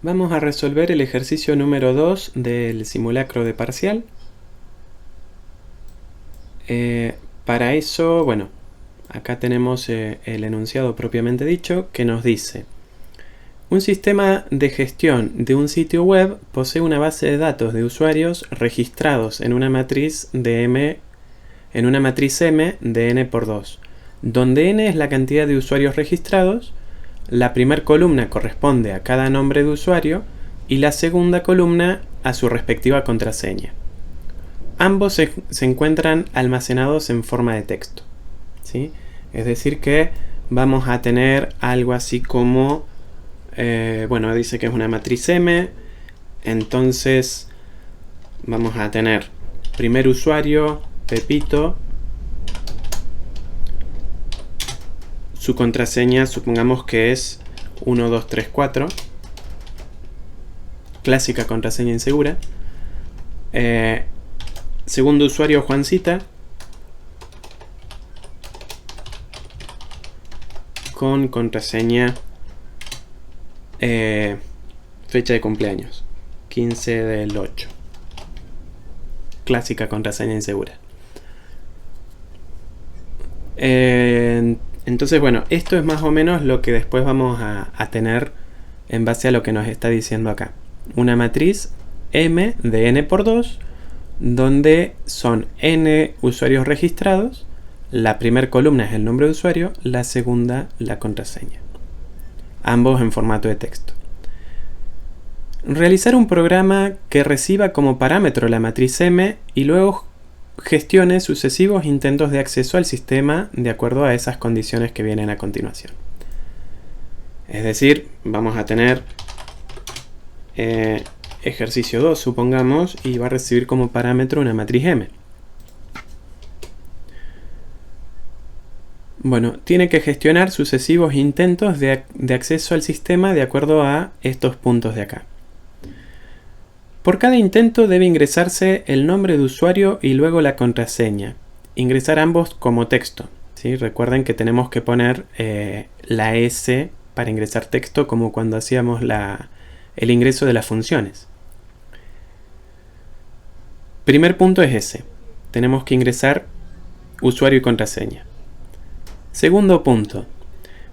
Vamos a resolver el ejercicio número 2 del simulacro de parcial. Para eso, bueno, acá tenemos el enunciado propiamente dicho que nos dice: un sistema de gestión de un sitio web posee una base de datos de usuarios registrados en una matriz M de n por 2, donde n es la cantidad de usuarios registrados. La primera columna corresponde a cada nombre de usuario y la segunda columna a su respectiva contraseña. Ambos se encuentran almacenados en forma de texto, ¿sí? Es decir que vamos a tener algo así como, bueno, dice que es una matriz M, entonces vamos a tener primer usuario, Pepito, su contraseña supongamos que es 1234, clásica contraseña insegura. Segundo usuario, Juancita, con contraseña fecha de cumpleaños 15 del 8, clásica contraseña insegura. Entonces, bueno, esto es más o menos lo que después vamos a tener en base a lo que nos está diciendo acá. Una matriz M de n por 2, donde son n usuarios registrados. La primera columna es el nombre de usuario, la segunda la contraseña. Ambos en formato de texto. Realizar un programa que reciba como parámetro la matriz M y luego gestione sucesivos intentos de acceso al sistema de acuerdo a esas condiciones que vienen a continuación. Es decir, vamos a tener ejercicio 2, supongamos, y va a recibir como parámetro una matriz M. Bueno, tiene que gestionar sucesivos intentos de acceso al sistema de acuerdo a estos puntos de acá. Por cada intento debe ingresarse el nombre de usuario y luego la contraseña. Ingresar ambos como texto, ¿sí? Recuerden que tenemos que poner la S para ingresar texto, como cuando hacíamos el ingreso de las funciones. Primer punto es ese. Tenemos que ingresar usuario y contraseña. Segundo punto.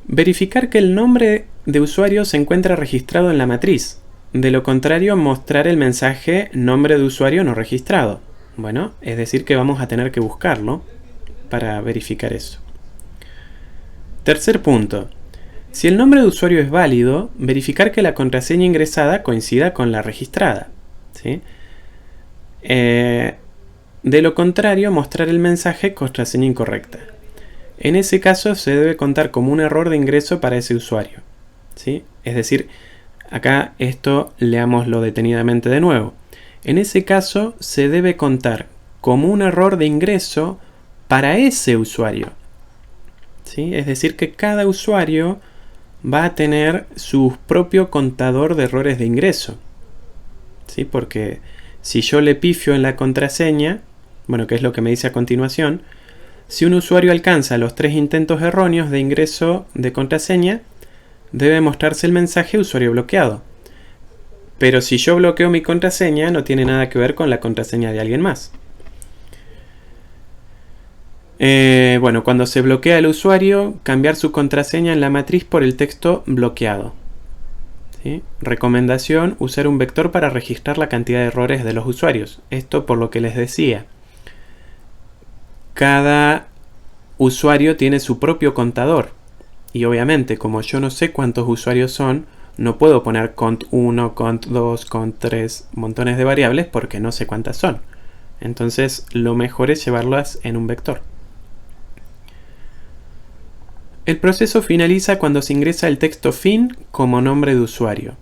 Verificar que el nombre de usuario se encuentra registrado en la matriz. De lo contrario, mostrar el mensaje nombre de usuario no registrado. Bueno, es decir que vamos a tener que buscarlo para verificar eso. Tercer punto. Si el nombre de usuario es válido, verificar que la contraseña ingresada coincida con la registrada, ¿sí? De lo contrario, mostrar el mensaje contraseña incorrecta. En ese caso se debe contar como un error de ingreso para ese usuario, ¿sí? Es decir, acá esto leámoslo detenidamente de nuevo. En ese caso se debe contar como un error de ingreso para ese usuario, ¿sí? Es decir que cada usuario va a tener su propio contador de errores de ingreso, ¿sí? Porque si yo le pifio en la contraseña, bueno, que es lo que me dice a continuación, si un usuario alcanza los 3 intentos erróneos de ingreso de contraseña, debe mostrarse el mensaje usuario bloqueado. Pero si yo bloqueo mi contraseña, no tiene nada que ver con la contraseña de alguien más. Bueno, cuando se bloquea el usuario, cambiar su contraseña en la matriz por el texto bloqueado, ¿sí? Recomendación: usar un vector para registrar la cantidad de errores de los usuarios. Esto por lo que les decía. Cada usuario tiene su propio contador. Y obviamente, como yo no sé cuántos usuarios son, no puedo poner cont1, cont2, cont3, montones de variables porque no sé cuántas son. Entonces, lo mejor es llevarlas en un vector. El proceso finaliza cuando se ingresa el texto fin como nombre de usuario.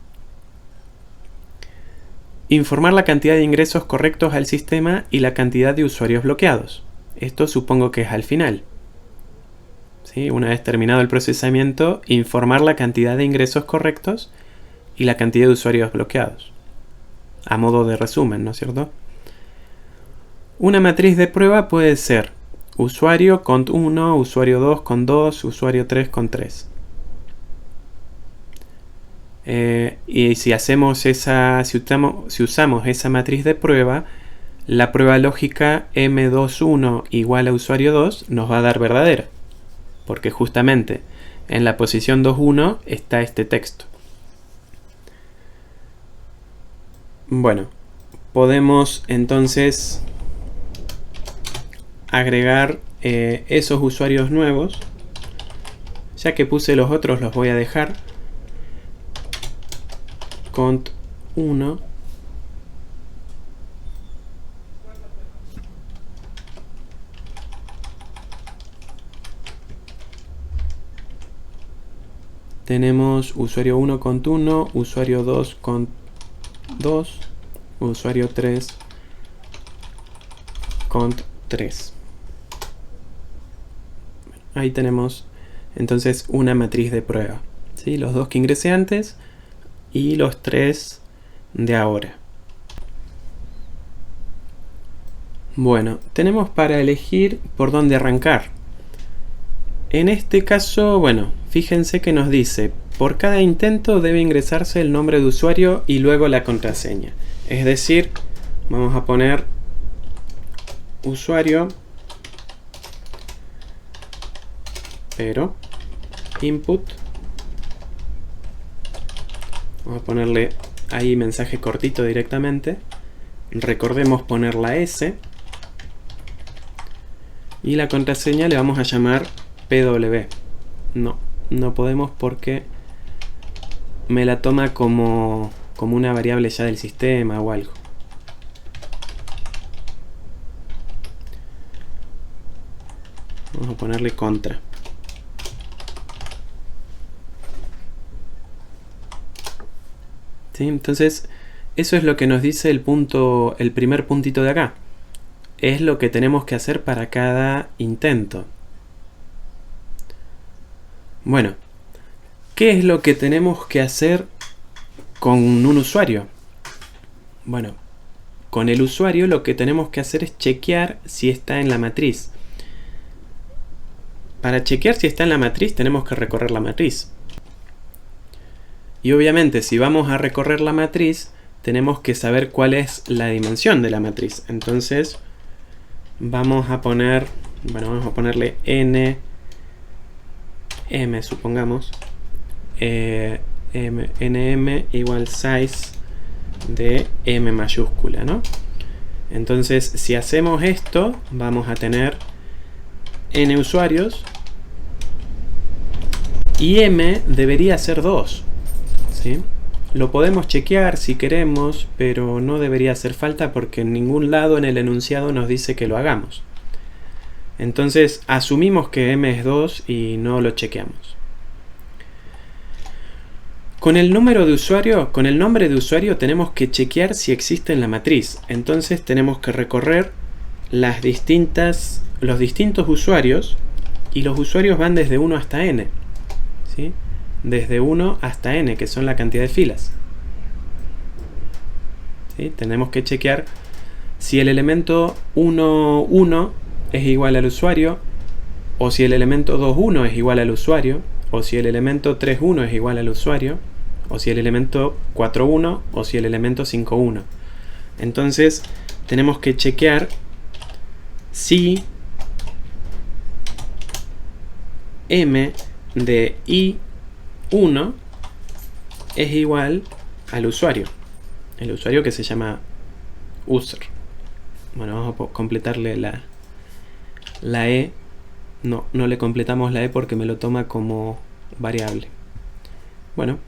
Informar la cantidad de ingresos correctos al sistema y la cantidad de usuarios bloqueados. Esto supongo que es al final. ¿Sí? Una vez terminado el procesamiento, informar la cantidad de ingresos correctos y la cantidad de usuarios bloqueados. A modo de resumen, ¿no es cierto? Una matriz de prueba puede ser usuario cont 1, usuario 2 con 2, usuario 3 con 3. Y si hacemos si usamos esa matriz de prueba, la prueba lógica M21 igual a usuario 2 nos va a dar verdadera, porque justamente en la posición 2,1 está este texto. Bueno, podemos entonces agregar esos usuarios nuevos. Ya que puse los otros, los voy a dejar. Cont 1. Tenemos usuario 1 cont 1, usuario 2 cont 2, usuario 3 cont 3. Ahí tenemos entonces una matriz de prueba, ¿sí? Los dos que ingresé antes y los 3 de ahora. Bueno, tenemos para elegir por dónde arrancar. En este caso, bueno, fíjense que nos dice, por cada intento debe ingresarse el nombre de usuario y luego la contraseña. Es decir, vamos a poner usuario, pero input. Vamos a ponerle ahí mensaje cortito directamente. Recordemos poner la S. Y la contraseña le vamos a llamar PW. No podemos porque me la toma como una variable ya del sistema o algo. Vamos a ponerle contra. ¿Sí? Entonces, eso es lo que nos dice el primer puntito de acá. Es lo que tenemos que hacer para cada intento. Bueno, ¿qué es lo que tenemos que hacer con un usuario? Bueno, con el usuario lo que tenemos que hacer es chequear si está en la matriz. Para chequear si está en la matriz tenemos que recorrer la matriz. Y obviamente si vamos a recorrer la matriz tenemos que saber cuál es la dimensión de la matriz. Entonces vamos a ponerle nm, supongamos, nm igual size de m mayúscula, ¿no? Entonces si hacemos esto vamos a tener n usuarios y m debería ser 2, ¿sí? Lo podemos chequear si queremos, pero no debería hacer falta porque en ningún lado en el enunciado nos dice que lo hagamos. Entonces asumimos que m es 2 y no lo chequeamos. Con el nombre de usuario tenemos que chequear si existe en la matriz. Entonces tenemos que recorrer los distintos usuarios, y los usuarios van desde 1 hasta n, ¿sí? Desde 1 hasta n, que son la cantidad de filas, ¿sí? Tenemos que chequear si el elemento 1,1 es igual al usuario, o si el elemento 2,1 es igual al usuario, o si el elemento 3,1 es igual al usuario, o si el elemento 4,1 o si el elemento 5,1. Entonces tenemos que chequear si m de i1 es igual al usuario, el usuario que se llama user. Bueno, vamos a completarle la e. No le completamos la e porque me lo toma como variable. Bueno,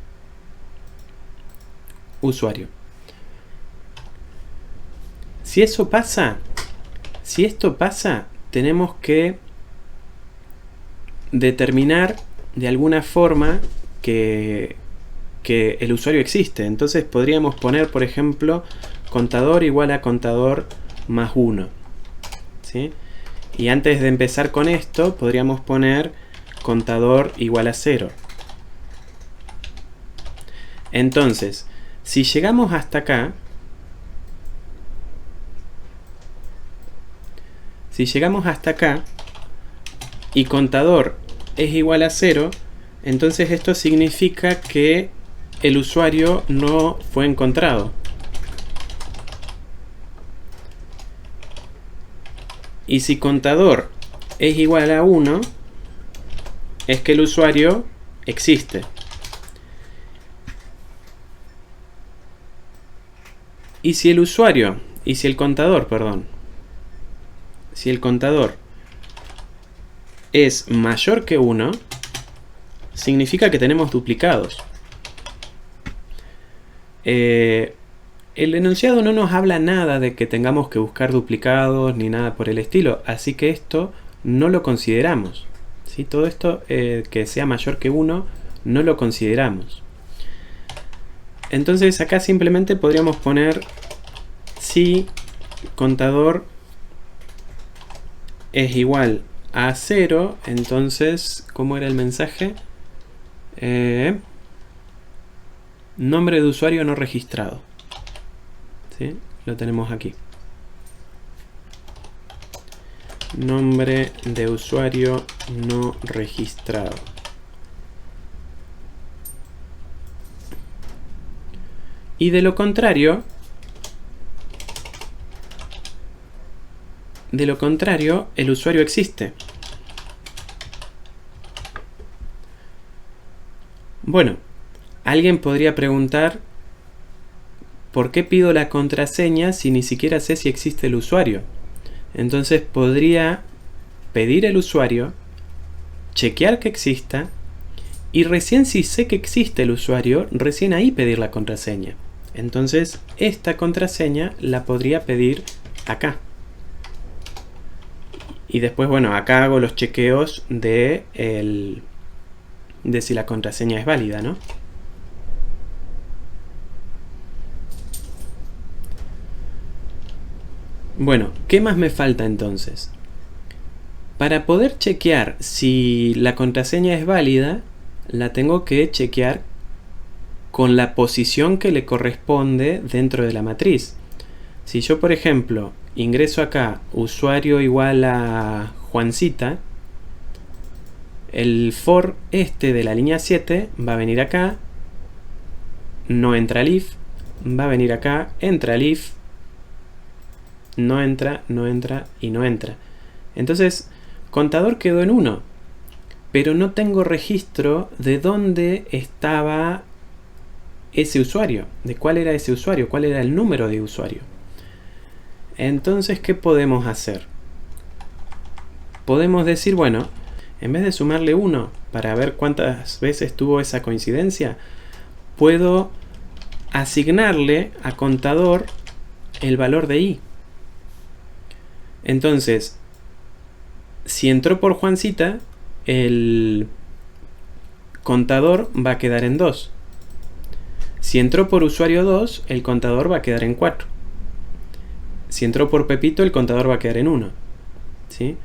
usuario. Si esto pasa, tenemos que determinar de alguna forma que el usuario existe. Entonces podríamos poner, por ejemplo, contador igual a contador más 1, ¿sí? Y antes de empezar con esto, podríamos poner contador igual a 0. Entonces, si llegamos hasta acá, y contador es igual a 0, entonces esto significa que el usuario no fue encontrado. Y si contador es igual a 1, es que el usuario existe. Y si el contador, perdón, si el contador es mayor que 1, significa que tenemos duplicados. El enunciado no nos habla nada de que tengamos que buscar duplicados ni nada por el estilo, así que esto no lo consideramos, ¿sí? Todo esto que sea mayor que 1 no lo consideramos. Entonces acá simplemente podríamos poner si contador es igual a 0, entonces, ¿cómo era el mensaje? Nombre de usuario no registrado. ¿Sí? Lo tenemos aquí. Nombre de usuario no registrado. Y de lo contrario, el usuario existe. Bueno, alguien podría preguntar, ¿por qué pido la contraseña si ni siquiera sé si existe el usuario? Entonces podría pedir el usuario, chequear que exista, y recién si sé que existe el usuario, recién ahí pedir la contraseña. Entonces esta contraseña la podría pedir acá. Y después, bueno, acá hago los chequeos de si la contraseña es válida, ¿no? Bueno, ¿qué más me falta entonces? Para poder chequear si la contraseña es válida, la tengo que chequear con la posición que le corresponde dentro de la matriz. Si yo, por ejemplo, ingreso acá usuario igual a Juancita, el for este de la línea 7 va a venir acá, no entra el if, va a venir acá, entra el if, no entra, no entra y no entra. Entonces, contador quedó en 1, pero no tengo registro de dónde estaba ese usuario, de cuál era ese usuario, cuál era el número de usuario. Entonces, ¿qué podemos hacer? Podemos decir, bueno, en vez de sumarle 1 para ver cuántas veces tuvo esa coincidencia, puedo asignarle a contador el valor de i. Entonces, si entró por Juancita, el contador va a quedar en 2. Si entró por usuario 2, el contador va a quedar en 4. Si entró por Pepito, el contador va a quedar en 1. ¿Sí?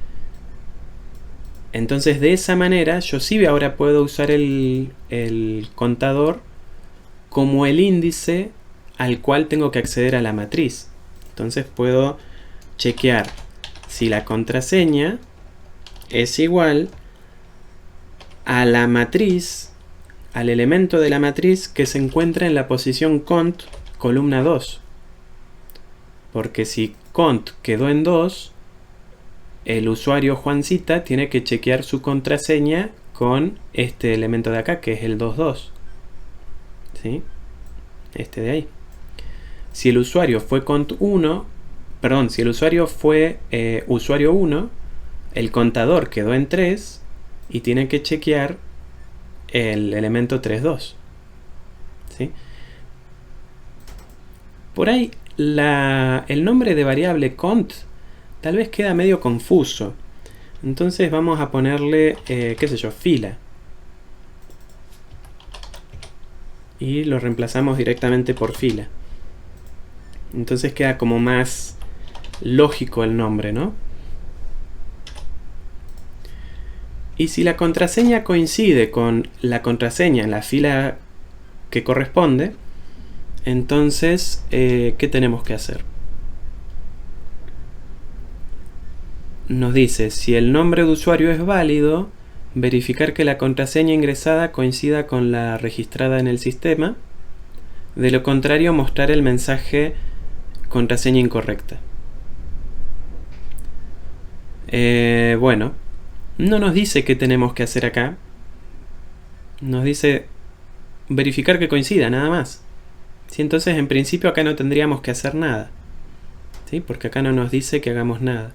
Entonces, de esa manera, yo sí ahora puedo usar el contador como el índice al cual tengo que acceder a la matriz. Entonces, puedo chequear si la contraseña es igual a la matriz, al elemento de la matriz que se encuentra en la posición cont columna 2. Porque si cont quedó en 2, el usuario Juancita tiene que chequear su contraseña con este elemento de acá, que es el 22. ¿Sí? Este de ahí. Si el usuario fue cont 1, perdón, si el usuario fue usuario 1, el contador quedó en 3 y tiene que chequear el elemento 32. ¿Sí? Por ahí el nombre de variable cont tal vez queda medio confuso. Entonces vamos a ponerle, qué sé yo, fila. Y lo reemplazamos directamente por fila. Entonces queda como más lógico el nombre, ¿no? Y si la contraseña coincide con la contraseña en la fila que corresponde, entonces, ¿qué tenemos que hacer? Nos dice, si el nombre de usuario es válido, verificar que la contraseña ingresada coincida con la registrada en el sistema. De lo contrario, mostrar el mensaje contraseña incorrecta. Bueno, no nos dice qué tenemos que hacer acá. Nos dice verificar que coincida, nada más. ¿Sí? Entonces, en principio acá no tendríamos que hacer nada. ¿Sí? Porque acá no nos dice que hagamos nada.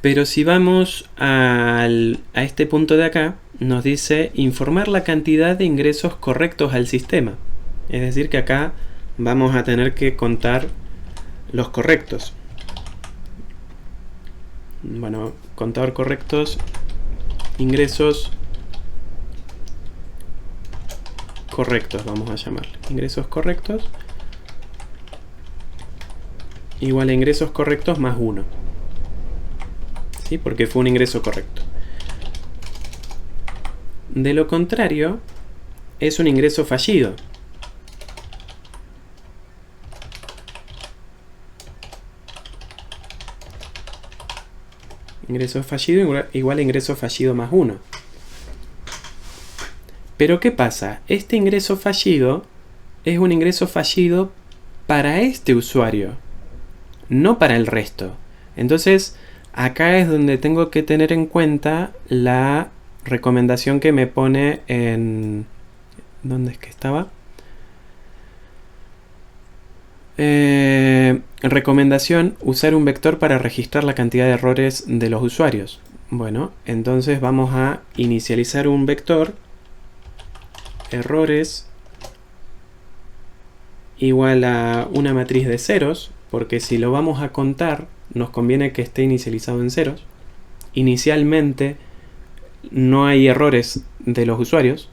Pero si vamos a este punto de acá, nos dice informar la cantidad de ingresos correctos al sistema. Es decir, que acá vamos a tener que contar los correctos. Bueno, contador correctos, ingresos correctos, vamos a llamarle. Ingresos correctos igual a ingresos correctos más 1. ¿Sí? Porque fue un ingreso correcto. De lo contrario, es un ingreso fallido. Ingreso fallido igual a ingreso fallido más 1. Pero ¿qué pasa? Este ingreso fallido es un ingreso fallido para este usuario, no para el resto. Entonces, acá es donde tengo que tener en cuenta la recomendación que me pone en... ¿Dónde es que estaba? Recomendación, usar un vector para registrar la cantidad de errores de los usuarios. Bueno, entonces vamos a inicializar un vector errores igual a una matriz de ceros, porque si lo vamos a contar nos conviene que esté inicializado en ceros. Inicialmente no hay errores de los usuarios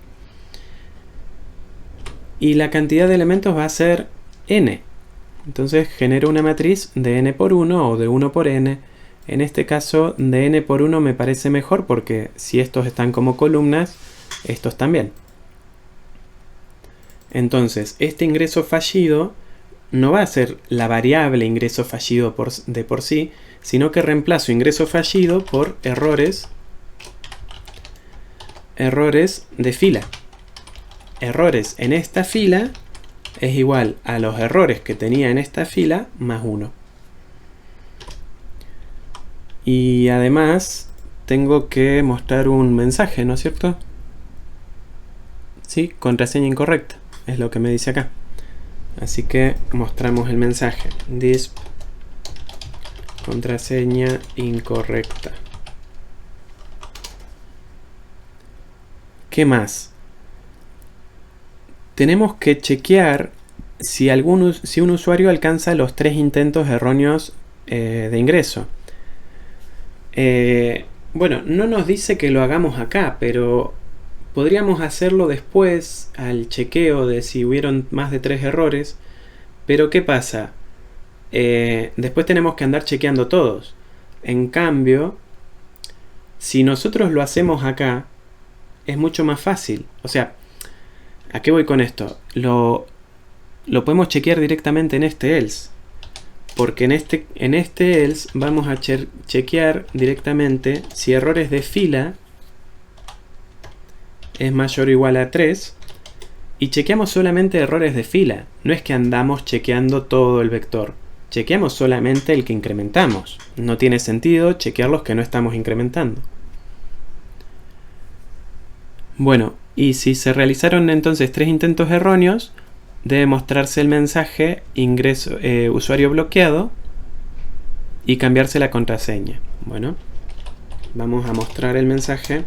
y la cantidad de elementos va a ser n. Entonces genero una matriz de n por 1 o de 1 por n. En este caso de n por 1 me parece mejor porque si estos están como columnas, estos también. Entonces este ingreso fallido no va a ser la variable ingreso fallido de por sí, sino que reemplazo ingreso fallido por errores de fila. Errores en esta fila es igual a los errores que tenía en esta fila más 1. Y además tengo que mostrar un mensaje, ¿no es cierto? Sí, contraseña incorrecta, es lo que me dice acá. Así que mostramos el mensaje. Disp contraseña incorrecta. ¿Qué más? Tenemos que chequear si un usuario alcanza los 3 intentos erróneos de ingreso. Bueno, no nos dice que lo hagamos acá, pero podríamos hacerlo después al chequeo de si hubieron más de 3 errores. Pero ¿qué pasa? Después tenemos que andar chequeando todos. En cambio, si nosotros lo hacemos acá, es mucho más fácil. O sea, ¿a qué voy con esto? Lo podemos chequear directamente en este else. Porque en este else vamos a chequear directamente si errores de fila es mayor o igual a 3. Y chequeamos solamente errores de fila. No es que andamos chequeando todo el vector. Chequeamos solamente el que incrementamos. No tiene sentido chequear los que no estamos incrementando. Bueno, y si se realizaron entonces 3 intentos erróneos, debe mostrarse el mensaje usuario bloqueado y cambiarse la contraseña. Bueno, vamos a mostrar el mensaje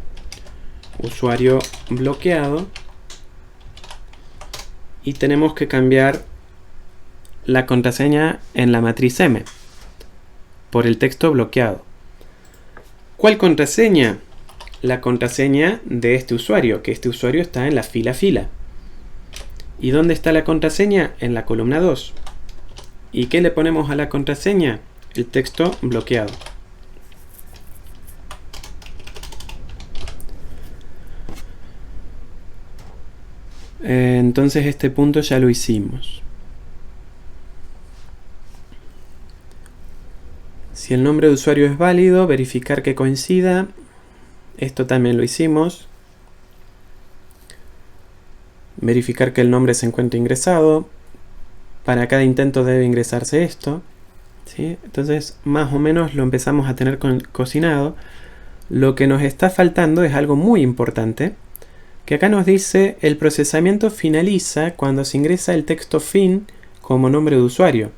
usuario bloqueado y tenemos que cambiar la contraseña en la matriz M por el texto bloqueado. ¿Cuál contraseña? La contraseña de este usuario, que este usuario está en la fila. ¿Y dónde está la contraseña? En la columna 2. ¿Y qué le ponemos a la contraseña? El texto bloqueado. Entonces este punto ya lo hicimos. Si el nombre de usuario es válido, verificar que coincida. Esto también lo hicimos. verificar que el nombre se encuentre ingresado. Para cada intento debe ingresarse esto, ¿sí? Entonces más o menos lo empezamos a tener cocinado. Lo que nos está faltando es algo muy importante, que acá nos dice el procesamiento finaliza cuando se ingresa el texto fin como nombre de usuario.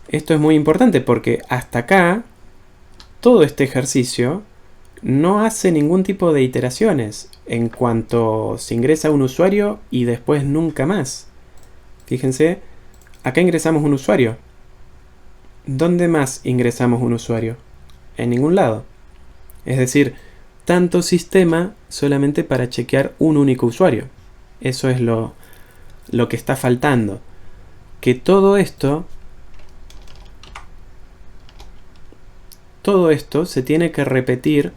Esto es muy importante porque hasta acá todo este ejercicio no hace ningún tipo de iteraciones en cuanto se ingresa un usuario y después nunca más. Fíjense, acá ingresamos un usuario. ¿Dónde más ingresamos un usuario? En ningún lado. Es decir, tanto sistema solamente para chequear un único usuario. Eso es lo que está faltando. Que todo esto se tiene que repetir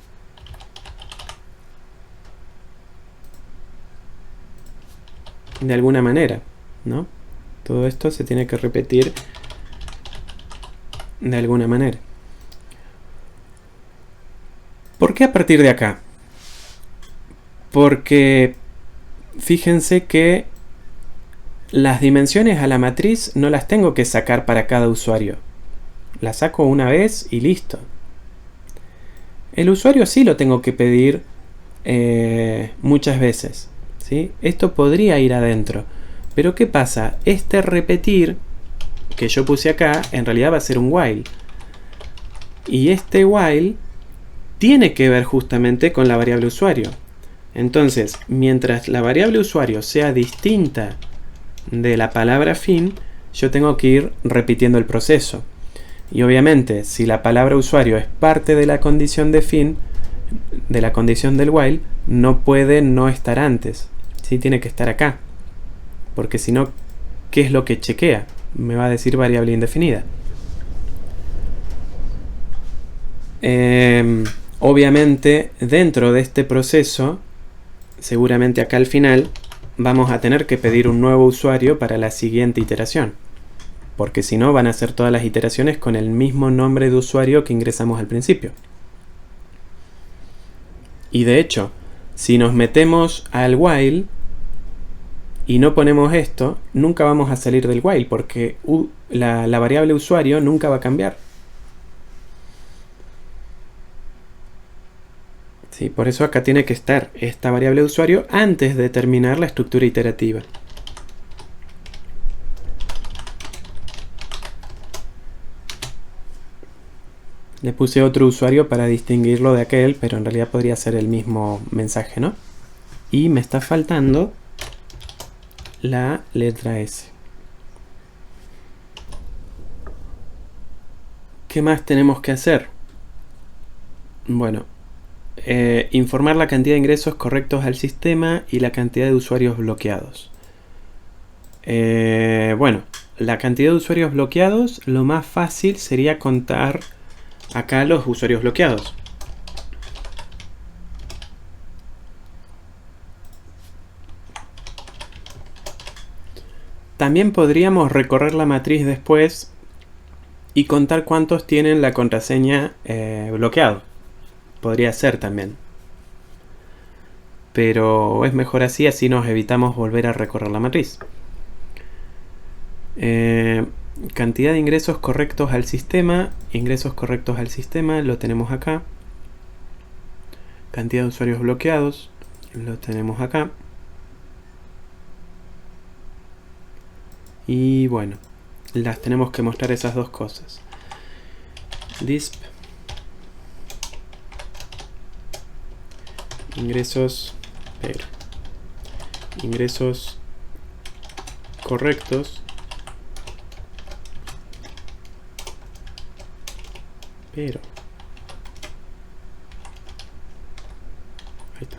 de alguna manera, ¿no? Todo esto se tiene que repetir de alguna manera. ¿Por qué a partir de acá? Porque fíjense que las dimensiones a la matriz no las tengo que sacar para cada usuario. Las saco una vez y listo. El usuario sí lo tengo que pedir muchas veces, ¿sí? Esto podría ir adentro. Pero ¿qué pasa? Este repetir que yo puse acá en realidad va a ser un while. Y este while tiene que ver justamente con la variable usuario. Entonces, mientras la variable usuario sea distinta de la palabra fin, yo tengo que ir repitiendo el proceso. Y obviamente, si la palabra usuario es parte de la condición de fin, de la condición del while, no puede no estar antes. ¿Sí? Tiene que estar acá. Porque si no, ¿qué es lo que chequea? Me va a decir variable indefinida. Obviamente, dentro de este proceso, seguramente acá al final, vamos a tener que pedir un nuevo usuario para la siguiente iteración. Porque si no, van a ser todas las iteraciones con el mismo nombre de usuario que ingresamos al principio. Y de hecho, si nos metemos al while y no ponemos esto, nunca vamos a salir del while porque la variable usuario nunca va a cambiar. ¿Sí? Por eso acá tiene que estar esta variable usuario antes de terminar la estructura iterativa. Le puse otro usuario para distinguirlo de aquel, pero en realidad podría ser el mismo mensaje, ¿no? Y me está faltando la letra S. ¿Qué más tenemos que hacer? Bueno, informar la cantidad de ingresos correctos al sistema y la cantidad de usuarios bloqueados. Bueno, la cantidad de usuarios bloqueados, lo más fácil sería contar acá los usuarios bloqueados. También podríamos recorrer la matriz después y contar cuántos tienen la contraseña bloqueado. Podría ser también. Pero es mejor así, así nos evitamos volver a recorrer la matriz. Cantidad de ingresos correctos al sistema. Ingresos correctos al sistema, lo tenemos acá. Cantidad de usuarios bloqueados, lo tenemos acá. Y bueno, las tenemos que mostrar esas dos cosas. Disp ingresos, pero ingresos correctos, pero ahí está.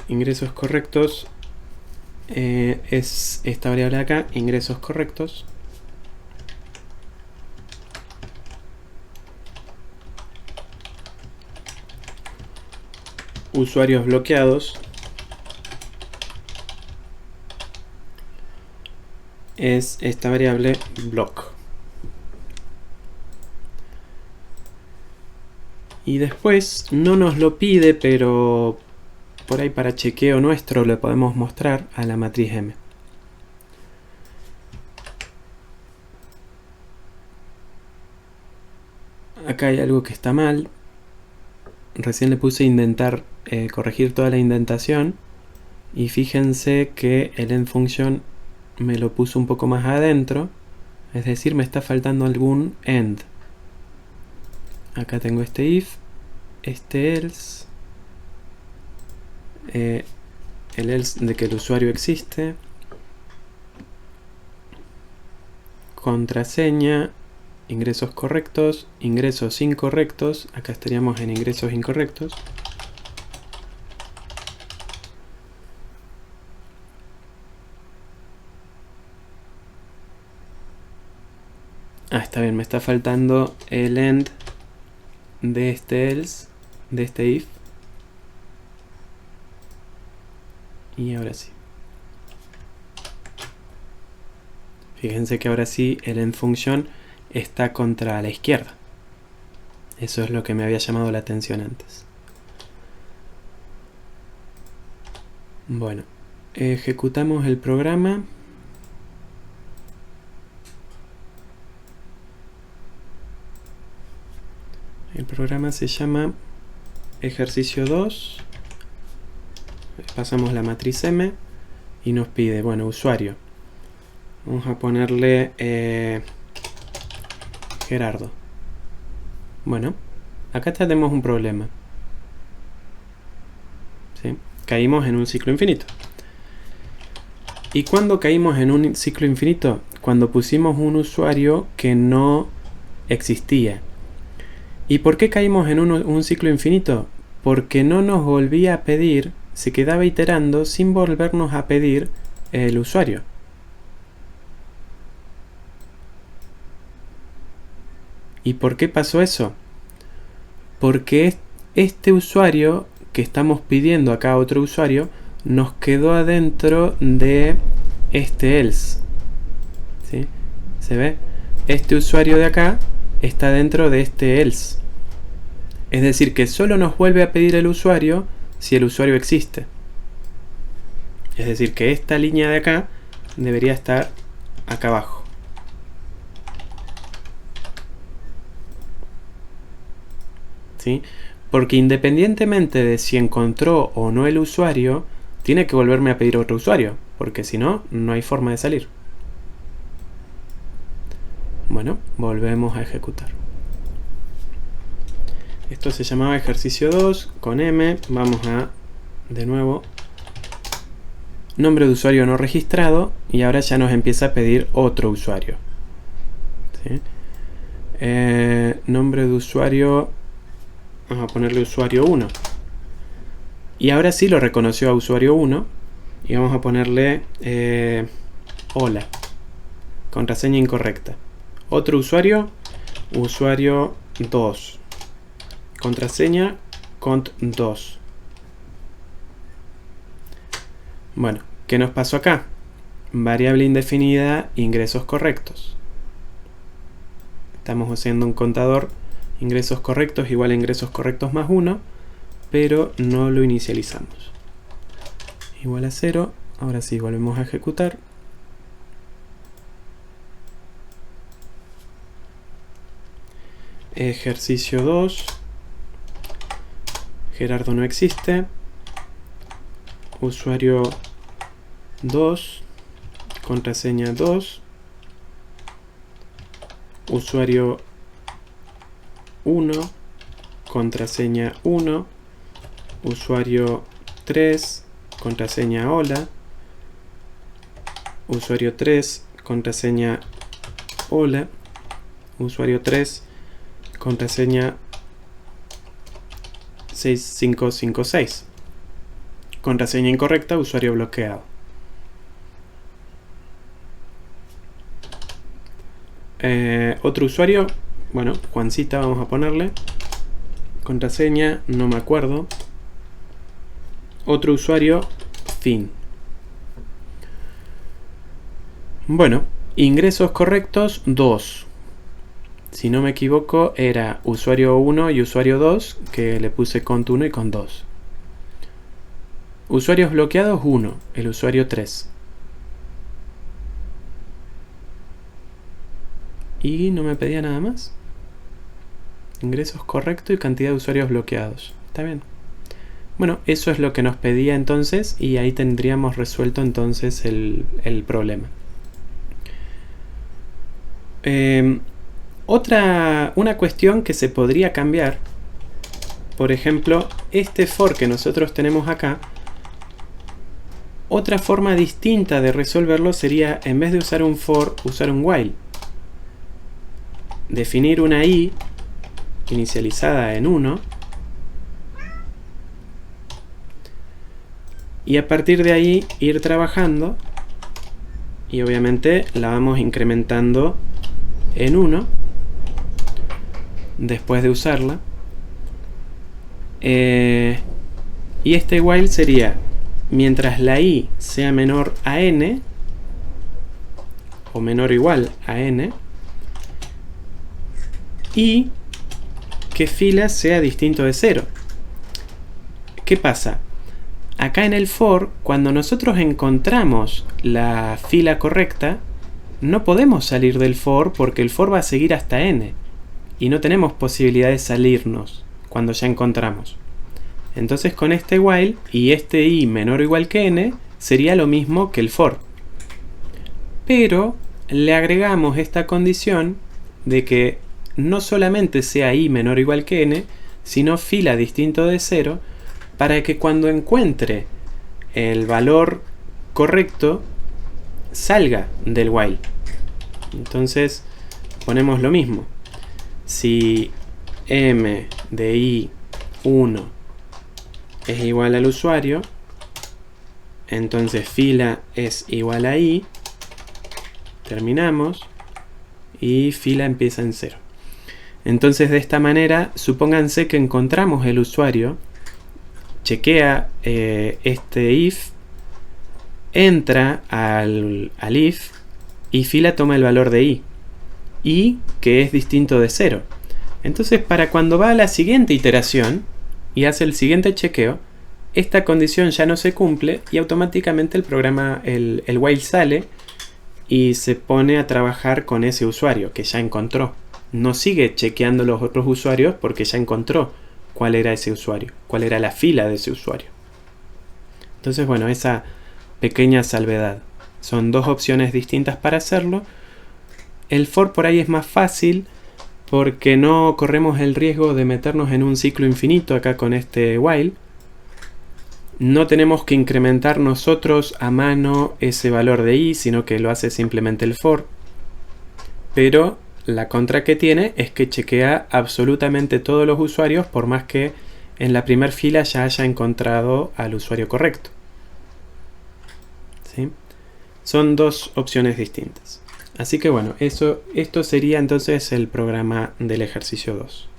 Ingresos correctos es esta variable de acá, ingresos correctos. Usuarios bloqueados es esta variable block. Y después no nos lo pide, pero por ahí para chequeo nuestro le podemos mostrar a la matriz M. Acá hay algo que está mal. Recién le puse indentar, corregir toda la indentación. Y fíjense que el end function me lo puso un poco más adentro. Es decir, me está faltando algún end. Acá tengo este if, este else. El else de que el usuario existe. Contraseña. Ingresos correctos, ingresos incorrectos. Acá estaríamos en ingresos incorrectos. Está bien, me está faltando el end de este else, de este if. Y ahora sí. Fíjense que ahora sí el end function está contra la izquierda. Eso es lo que me había llamado la atención antes. Bueno, ejecutamos el programa. El programa se llama ejercicio 2. Pasamos la matriz M y nos pide, bueno, usuario. Vamos a ponerle Gerardo. Bueno, acá tenemos un problema. ¿Sí? Caímos en un ciclo infinito. ¿Y cuándo caímos en un ciclo infinito? Cuando pusimos un usuario que no existía. ¿Y por qué caímos en un ciclo infinito? Porque no nos volvía a pedir, se quedaba iterando sin volvernos a pedir el usuario. ¿Y por qué pasó eso? Porque este usuario que estamos pidiendo acá, otro usuario, nos quedó adentro de este else. ¿Sí? ¿Se ve? Este usuario de acá está dentro de este else. Es decir, que solo nos vuelve a pedir el usuario si el usuario existe. Es decir, que esta línea de acá debería estar acá abajo. ¿Sí? Porque independientemente de si encontró o no el usuario, tiene que volverme a pedir otro usuario, porque si no, no hay forma de salir. Bueno, volvemos a ejecutar. Esto se llamaba ejercicio 2 con M. Vamos a, de nuevo, nombre de usuario no registrado, y ahora ya nos empieza a pedir otro usuario. ¿Sí? Nombre de usuario, vamos a ponerle usuario 1. Y ahora sí lo reconoció a usuario 1. Y vamos a ponerle hola. Contraseña incorrecta. Otro usuario, usuario 2. Contraseña cont2. Bueno, ¿qué nos pasó acá? Variable indefinida, ingresos correctos. Estamos haciendo un contador ingresos correctos igual a ingresos correctos más 1, pero no lo inicializamos. Igual a 0. Ahora sí, volvemos a ejecutar. Ejercicio 2. Gerardo no existe. Usuario 2. Contraseña 2. Usuario 1. Contraseña 1. Usuario 3. Contraseña hola. Usuario 3. Contraseña hola. Usuario 3. Contraseña 6556. Contraseña incorrecta, usuario bloqueado. Otro usuario, bueno, Juancita vamos a ponerle. Contraseña, no me acuerdo. Otro usuario, fin. Bueno, ingresos correctos, 2. Si no me equivoco, era usuario 1 y usuario 2, que le puse cont1 y cont2. Usuarios bloqueados 1, el usuario 3. Y no me pedía nada más. Ingresos correcto y cantidad de usuarios bloqueados. Está bien. Bueno, eso es lo que nos pedía entonces y ahí tendríamos resuelto entonces el problema. Una cuestión que se podría cambiar, por ejemplo, este for que nosotros tenemos acá, otra forma distinta de resolverlo sería, en vez de usar un for, usar un while. Definir una i inicializada en 1 y a partir de ahí ir trabajando y obviamente la vamos incrementando en 1 después de usarla. Y este while sería mientras la i sea menor a n o menor o igual a n y que fila sea distinto de 0. ¿Qué pasa? Acá en el for, cuando nosotros encontramos la fila correcta, no podemos salir del for porque el for va a seguir hasta n y no tenemos posibilidad de salirnos cuando ya encontramos. Entonces con este while y este i menor o igual que n sería lo mismo que el for, pero le agregamos esta condición de que no solamente sea i menor o igual que n, sino fila distinto de 0, para que cuando encuentre el valor correcto salga del while. Entonces ponemos lo mismo. Si m de i1 es igual al usuario, entonces fila es igual a i, terminamos y fila empieza en 0. Entonces de esta manera, supónganse que encontramos el usuario, chequea este if, entra al if y fila toma el valor de i que es distinto de 0. Entonces para cuando va a la siguiente iteración y hace el siguiente chequeo, esta condición ya no se cumple y automáticamente el programa, el while sale y se pone a trabajar con ese usuario que ya encontró. No sigue chequeando los otros usuarios porque ya encontró cuál era ese usuario, cuál era la fila de ese usuario. Entonces, bueno, esa pequeña salvedad. Son dos opciones distintas para hacerlo. El for por ahí es más fácil porque no corremos el riesgo de meternos en un ciclo infinito acá con este while. No tenemos que incrementar nosotros a mano ese valor de i, sino que lo hace simplemente el for. Pero la contra que tiene es que chequea absolutamente todos los usuarios por más que en la primera fila ya haya encontrado al usuario correcto. ¿Sí? Son dos opciones distintas. Así que bueno, esto sería entonces el programa del ejercicio 2.